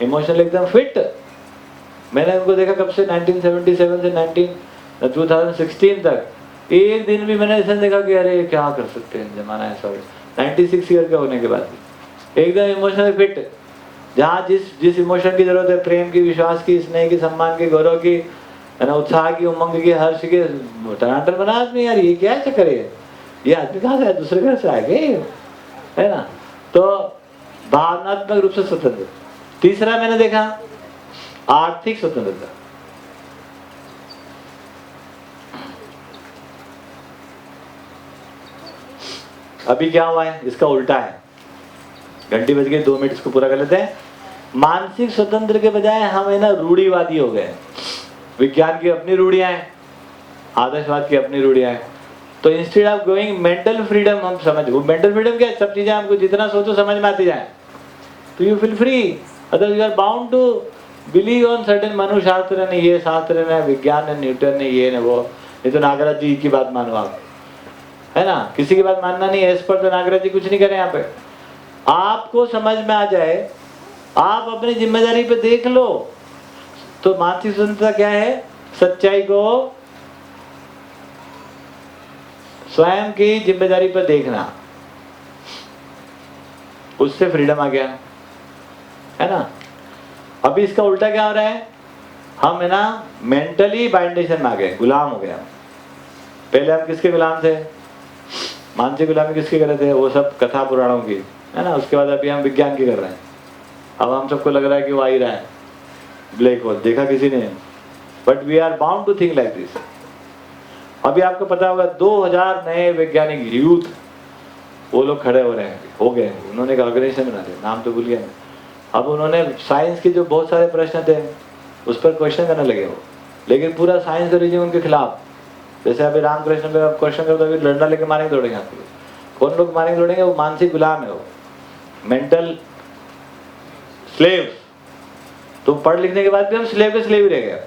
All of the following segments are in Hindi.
इमोशनल एकदम फिट। मैंने उनको देखा कब से 1977 से 2016 तक एक दिन भी मैंने ऐसा देखा कि अरे क्या कर सकते हैं, जमाना ऐसा हो गया। 96 ईयर के होने के बाद भी एकदम इमोशनल फिट। जहाँ जिस इमोशन की जरूरत है, प्रेम की, विश्वास की, स्नेह की, सम्मान की, गौरव की, है ना, उत्साह की, उमंग की, हर्ष के, टनाटन बना आदमी। यार ये क्या चक्कर है, ये आदमी कहाँ से आया, दूसरे घर से आ गए, है ना। तो भावनात्मक रूप से स्वतंत्र। तीसरा मैंने देखा आर्थिक स्वतंत्रता। अभी क्या हुआ है, इसका उल्टा है। घंटी बज गई, 2 मिनट इसको पूरा कर लेते हैं। मानसिक स्वतंत्र के बजाय हम है ना रूढ़िवादी हो गए। विज्ञान की अपनी रूढ़ियां हैं, आदर्शवाद की अपनी रूढ़ियां हैं। तो instead of going mental freedom, हम समझ, वो मेंटल फ्रीडम क्या है, सब चीजें हमको जितना सोचो समझ में आती जाए, तो you feel free. Other you are bound to believe on certain. Manu Shastra ने ये, शास्त्र ने, विज्ञान ने, न्यूटन ने ये ने वो, ये तो नागराज जी की बात मानो आप, है ना, किसी की बात मानना नहीं है। इस पर तो नागराज जी कुछ नहीं करें। यहाँ पे आपको समझ में आ जाए, आप अपनी जिम्मेदारी पे देख लो। तो मानसिक स्वतंत्रता क्या है, सच्चाई को स्वयं की जिम्मेदारी पर देखना, उससे फ्रीडम आ गया, है ना। अभी इसका उल्टा क्या हो रहा है, हम है ना मेंटली बाइंडेशन में आ गए, गुलाम हो गए हम। पहले हम किसके गुलाम थे, मानसिक गुलामी किसके कर रहे थे, वो सब कथा पुराणों की, है ना। उसके बाद अभी हम विज्ञान की कर रहे हैं। अब हम सबको लग रहा है कि वो आ ही रहा है ब्लैक होल, देखा किसी ने, but we are bound to think like this. अभी आपको पता होगा 2000 नए वैज्ञानिक यूथ, वो लोग खड़े हो रहे हैं, हो गए, उन्होंने एक ऑर्गेनाइजेशन बना दिया, नाम तो भूल गया मैं। अब उन्होंने साइंस के जो बहुत सारे प्रश्न थे उस पर क्वेश्चन करने लगे वो, लेकिन पूरा साइंस और रिलीजन उनके खिलाफ। जैसे अभी रामकृष्ण पे क्वेश्चन करो तो अभी डंडा लेके मारेंगे दौड़ेंगे आपको। कौन लोग मारेंगे दौड़ेंगे, वो मानसिक गुलाम है, वो मेंटल स्लेव। तो पढ़ लिखने के बाद भी हम स्लेव के स्लेव रह गए।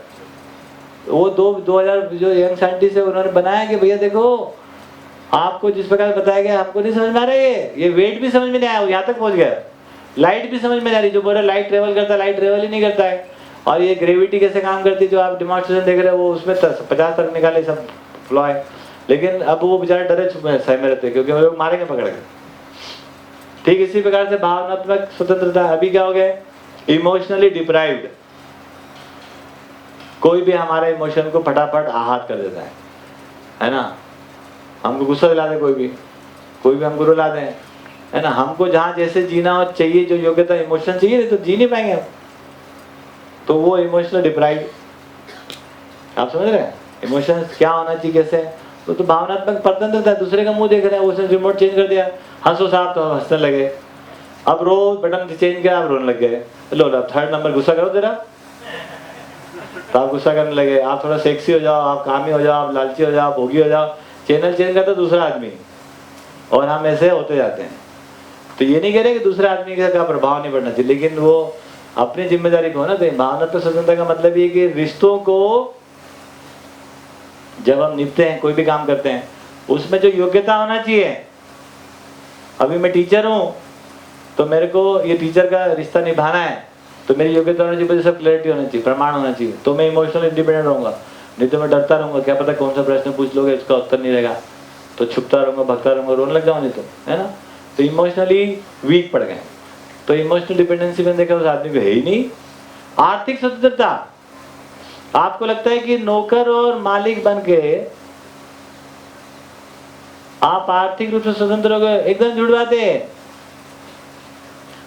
वो 2000 जो यंग साइंटिस्ट है उन्होंने बनाया कि भैया देखो, आपको जिस प्रकार बताया गया हमको नहीं समझ में आ रहा है, ये वेट भी समझ में नहीं आया, यहाँ तक पहुंच गया। लाइट भी समझ में नहीं आ रही, जो बोल रहा है लाइट ट्रेवल करता है, लाइट ट्रेवल ही नहीं करता है। और ये ग्रेविटी कैसे काम करती है, जो आप डेमोन्स्ट्रेशन देख रहे हो, वो उसमें 50 तक निकाले सब फ्लॉ है। लेकिन अब वो बेचारे डरे छुपे सही में रहते, क्योंकि वो लोग मारेंगे पकड़ के। ठीक इसी प्रकार से भावनात्मक स्वतंत्रता। अभी क्या हो गया, इमोशनली डिप्राइव्ड। कोई भी हमारे इमोशन को फटाफट आहत कर देता है ना। हमको गुस्सा दिला दे, कोई भी हमको रुला दे, है ना। हमको जहाँ जैसे जीना हो चाहिए, जो योग्यता इमोशन चाहिए, तो जी नहीं पाएंगे हम। तो वो इमोशनल डिप्राइव्ड, आप समझ रहे हैं इमोशंस क्या होना चाहिए कैसे। तो भावनात्मक स्वतंत्रता, दूसरे का मुंह देख रहे हैं, उसने रिमोट चेंज कर दिया, हंसो साहब तो हंसने लगे। अब रो, बटन चेंज किया, आप रोने लग गए। लो 3rd नंबर गुस्सा करो तेरा, तो आप गुस्सा करने लगे। आप थोड़ा सेक्सी हो जाओ, आप कामी हो जाओ, आप लालची हो जाओ, भोगी हो जाओ, चैनल चेंज करता दूसरा आदमी, और हम ऐसे होते जाते हैं। तो ये नहीं कह रहे कि दूसरे आदमी का प्रभाव नहीं पड़ना चाहिए, लेकिन वो अपनी जिम्मेदारी को ना दें। भावनात्मक स्वतंत्रता का मतलब ये कि रिश्तों को जब हम निभाते हैं, कोई भी काम करते हैं, उसमें जो योग्यता होना चाहिए। अभी मैं टीचर हूँ, तो मेरे को ये टीचर का रिश्ता निभाना है, तो मेरी योग्यता होनी चाहिए, सब क्लैरिटी होना चाहिए, प्रमाण होना चाहिए, तो मैं इमोशनल इंडिपेंडेंट रहूंगा। नहीं तो मैं डरता रहूंगा, क्या पता कौन सा प्रश्न पूछ लोगे, इसका उत्तर नहीं रहेगा, तो छुपता रहूंगा, भगता रहूंगा, रोने लग जाऊँ नहीं तो, है ना। तो इमोशनली वीक पड़ गए। तो इमोशनल डिपेंडेंसी में देखा उस आदमी को है ही नहीं। आर्थिक स्वतंत्रता, आपको लगता है कि नौकर और मालिक बन के आप आर्थिक रूप से स्वतंत्र हो गए, एकदम झूठ बात है।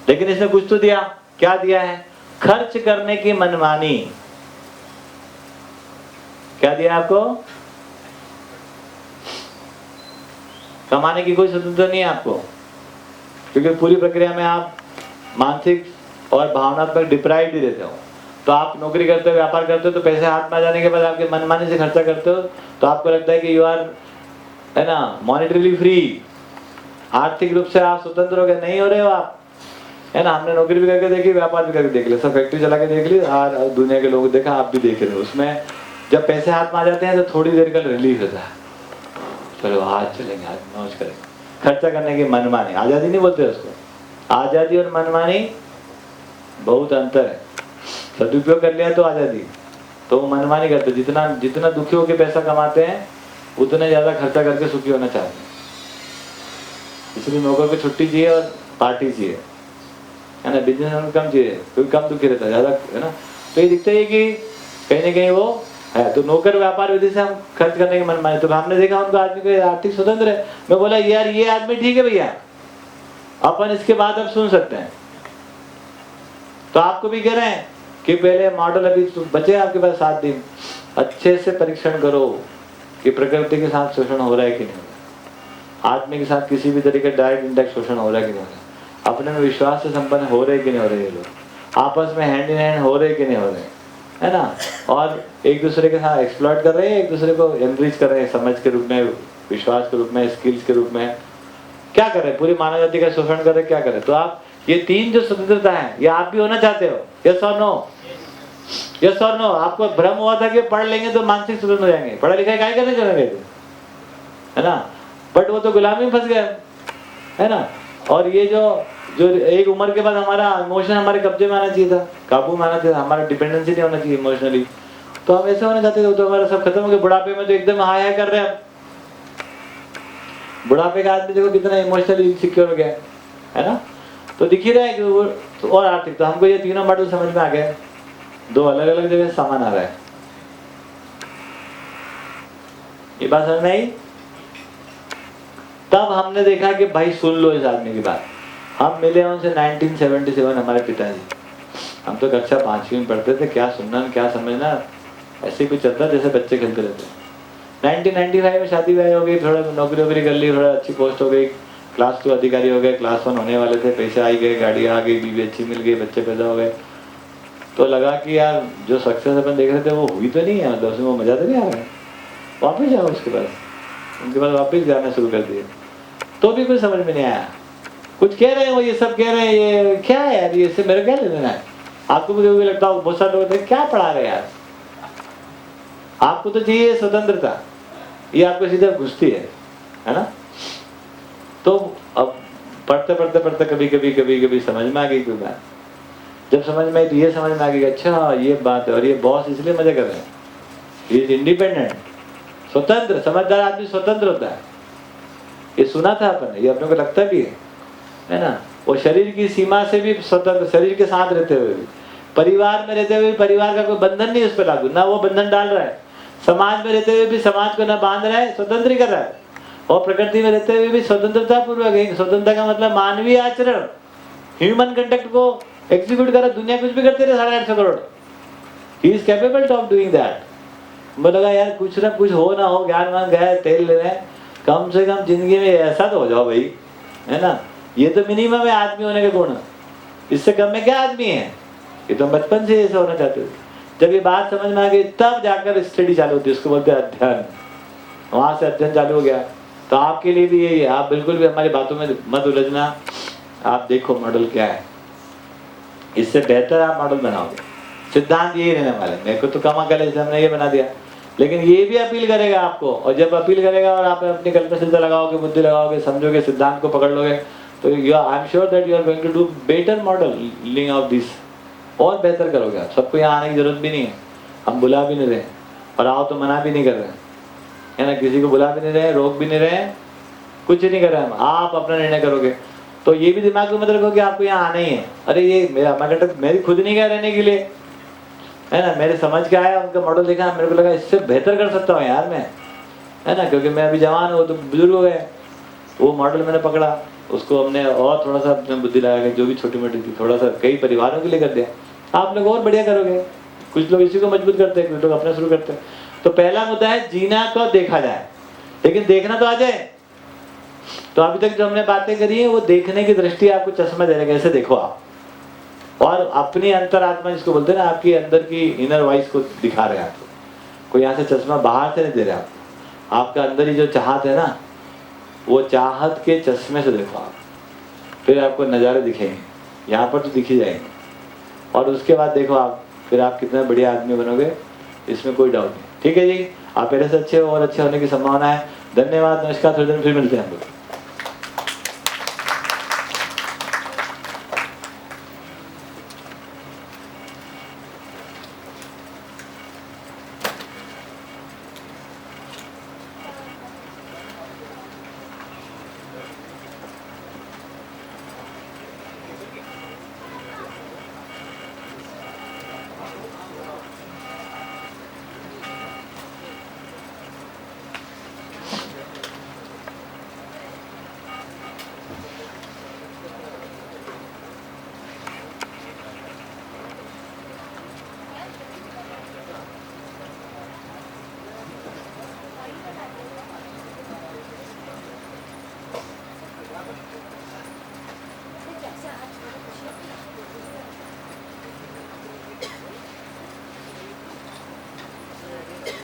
लेकिन इसने कुछ तो दिया, क्या दिया है, खर्च करने की मनमानी। क्या दिया आपको, कमाने की कोई स्वतंत्रता नहीं है आपको, क्योंकि पूरी प्रक्रिया में आप मानसिक और भावनात्मक डिप्राइव्ड ही रहते हो। तो आप नौकरी करते हो, व्यापार करते हो, तो पैसे हाथ में आ जाने के बाद आपके मनमानी से खर्चा करते हो, तो आपको लगता है कि यू आर, है ना, मॉनेटरीली फ्री, आर्थिक रूप से आप स्वतंत्र हो गए। नहीं हो रहे हो आप, है ना। हमने नौकरी भी करके देखी, व्यापार भी करके देख लिया, सब फैक्ट्री चला के देख ली, और दुनिया के लोग देखा, आप भी देख रहे हो। उसमें जब पैसे हाथ में आ जाते हैं तो थोड़ी देर का रिलीफ होता है, चलो आज चलेंगे, आज मौज करेंगे। खर्चा करने की मनमानी, आजादी नहीं बोलते उसको, आजादी और मनमानी बहुत अंतर है। सदुपयोग कर लिया तो आज़ादी, तो वो मनमानी करते, जितना जितना दुखी होकर पैसा कमाते हैं उतना ज़्यादा खर्चा करके सुखी होना चाहते हैं। इसलिए नौकर को छुट्टी चाहिए और पार्टी चाहिए, है ना। बिजनेस में कम चाहिए, क्योंकि कम दुखी रहता है, ज़्यादा, है ना। तो ये दिखता है कि कहीं ना कहीं वो है। तो नौकर व्यापार विधि से हम खर्च करने की मनमानी, तो हमने देखा उनको आदमी को आर्थिक स्वतंत्र है। मैं बोला यार ये आदमी ठीक है भैया, अपन इसके बाद अब सुन सकते हैं। तो आपको भी कह रहे हैं कि पहले मॉडल, अभी बचे आपके पास 7 दिन, अच्छे से परीक्षण करो कि प्रकृति के साथ शोषण हो रहा है कि नहीं हो रहा, आदमी के साथ किसी भी तरीके का डायरेक्ट इंडेक्ट शोषण हो रहा है कि नहीं हो रहा, अपने में विश्वास से संपन्न हो रहे कि नहीं हो रहे, ये लोग आपस में हैंड इन हैंड हो रहे कि नहीं हो रहे, है ना। और एक दूसरे के साथ एक्सप्लॉइट कर रहे हैं, एक दूसरे को एनरिच कर रहे हैं, समझ के रूप में, विश्वास के रूप में, स्किल्स के रूप में। क्या कर रहे हैं, पूरी मानव जाति का शोषण कर रहे हैं, क्या कर रहे हैं। तो आप ये 3 जो स्वतंत्रता है, ये आप भी होना चाहते हो? यस और नो? यस और नो? आपको भ्रम हुआ था कि पढ़ लेंगे तो मानसिक स्वतंत्र हो जाएंगे, पढ़ा लिखा क्या करने चलेंगे, है ना। बट वो तो गुलामी में फंस गए, है ना। और ये जो एक उम्र के बाद हमारा इमोशन हमारे कब्जे में आना चाहिए था, काबू में आना चाहिए, हमारा डिपेंडेंसी नहीं होना चाहिए इमोशनली, तो हम ऐसे होना चाहते थे, तो हमारा सब खत्म हो गया। बुढ़ापे में तो एकदम हाय हाय कर रहे हैं। बुढ़ापे का आदमी देखो कितना इमोशनली इनसिक्योर हो गया, है ना। तो दिख ही रहा है कि वो तो और आर्थिक, तो हमको ये तीनों मॉडल समझ में आ गए, 2 अलग अलग जगह सामान आ रहा है। ये बात समझ में आई? तब हमने देखा कि भाई सुन लो इस आदमी की बात। हम मिले उनसे 1977, हमारे पिताजी, हम तो कक्षा 5वीं में पढ़ते थे, क्या सुनना क्या समझना, ऐसे कुछ चलता जैसे बच्चे खेलते रहते। 1995 में शादी ब्याह हो गई, थोड़ा नौकरी वोकरी कर ली, थोड़ा अच्छी पोस्ट हो गई, क्लास 2 अधिकारी हो गए, क्लास 1 होने वाले थे, पैसे आ गए, गाड़ी आ गई, बीवी अच्छी मिल गई, बच्चे पैदा हो गए। तो लगा कि यार जो सक्सेस अपन देख रहे थे वो हुई तो नहीं है, मतलब उसमें वो मजा तो नहीं आ रहा है, वापस जाओ उसके पास। उनके पास वापस जाना शुरू कर दिए, तो भी कुछ समझ में नहीं आया। कुछ कह रहे हैं वो, ये सब कह रहे हैं, ये क्या है यार, ये इससे मेरे क्या लेना है। आपको मुझे भी लगता है बहुत सारे लोग क्या पढ़ा रहे यार, आपको तो चाहिए स्वतंत्रता, ये आपको सीधा घुसती है ना। तो अब पढ़ते पढ़ते पढ़ते कभी कभी समझ में आ गई कोई बात। जब समझ में आई तो ये समझ में आ गई, अच्छा ये बात है, और ये बॉस इसलिए मजे कर रहे हैं, ये इंडिपेंडेंट, स्वतंत्र, समझदार आदमी स्वतंत्र होता है। ये सुना था अपन, ये अपने को लगता भी है ना। वो शरीर की सीमा से भी स्वतंत्र, शरीर के साथ रहते हुए भी, परिवार में रहते हुए भी परिवार का कोई बंधन नहीं उस पर लागू, ना वो बंधन डाल रहा है। समाज में रहते हुए भी समाज को ना बांध रहा है, स्वतंत्र ही कर रहा है। और प्रकृति में रहते हुए भी स्वतंत्रता पूर्वक है। स्वतंत्रता का मतलब मानवीय आचरण, ह्यूमन कंडक्ट को एग्जीक्यूट कर रहा। दुनिया कुछ भी करते रहे 850 crore, he is capable of doing that. मुझे लगा यार कुछ ना कुछ हो ना हो, ज्ञान मान गए तेल ले रहे हैं, कम से कम जिंदगी में ऐसा तो हो जाओ भाई, है ना। ये तो मिनिमम है आदमी होने का गुण, इससे कम में क्या आदमी है। ये तो बचपन से ऐसा होना चाहते थे। जब ये बात समझ में आ गई तब जाकर स्टडी चालू होती है, उसको बोलते हैं अध्ययन। वहां से अध्ययन चालू हो गया। तो आपके लिए भी यही है, आप बिल्कुल भी हमारी बातों में मत उलझना। आप देखो मॉडल क्या है, इससे बेहतर आप मॉडल बनाओगे। सिद्धांत यही रहने वाले। मेरे को तो कम अकल है, हमने ये बना दिया, लेकिन ये भी अपील करेगा आपको। और जब अपील करेगा और आप अपनी कल्पना लगाओगे, बुद्धि लगाओगे, समझोगे, सिद्धांत को पकड़ लोगे, तो I am sure that you are going to do better modelling of this. और बेहतर करोगे आप। सबको यहाँ आने की जरूरत भी नहीं है, हम बुला भी नहीं रहे, और आओ तो मना भी नहीं कर रहे, है ना। किसी को बुला भी नहीं रहे, रोक भी नहीं रहे, कुछ नहीं कर रहे हम। आप अपना निर्णय करोगे। तो ये भी दिमाग में मत रखो कि आपको यहाँ आना ही है। अरे ये मेरी खुद नहीं गया रहने के लिए, है ना। मेरे समझ के आया, उनका मॉडल देखा, मेरे को लगा इससे बेहतर कर सकता हूँ यार मैं, है ना। क्योंकि मैं अभी जवान हूँ, तो बुजुर्ग हो गए। वो मॉडल मैंने पकड़ा, उसको हमने और थोड़ा सा अपने बुद्धि लगा के, जो भी छोटी मोटी थी, थोड़ा सा कई परिवारों के लिए कर दिया। आप लोग और बढ़िया करोगे। कुछ लोग इसी को मजबूत करते हैं, कुछ लोग अपना शुरू करते हैं। तो पहला मुद्दा है जीना तो देखा जाए, लेकिन देखना तो आ जाए। तो अभी तक जो हमने बातें करी है वो देखने की दृष्टि आपको चश्मा दे रहा है, कैसे देखो आप। और अपनी अंतरात्मा जिसको बोलते हैं ना, आपकी अंदर की इनर वॉइस को दिखा रहे हैं आपको। कोई यहाँ से चश्मा बाहर से नहीं दे रहे आपको। आपका अंदर ही जो चाहत है ना, वो चाहत के चश्मे से देखो आप, फिर आपको नज़ारे दिखेंगे। यहाँ पर तो दिख ही जाएंगे। और उसके बाद देखो आप, फिर आप कितना बढ़िया आदमी बनोगे, इसमें कोई डाउट नहीं। ठीक है जी, आप पहले से अच्छे और अच्छे होने की संभावना है। धन्यवाद, नमस्कार, थोड़ी देर फिर मिलते हैं हम लोग।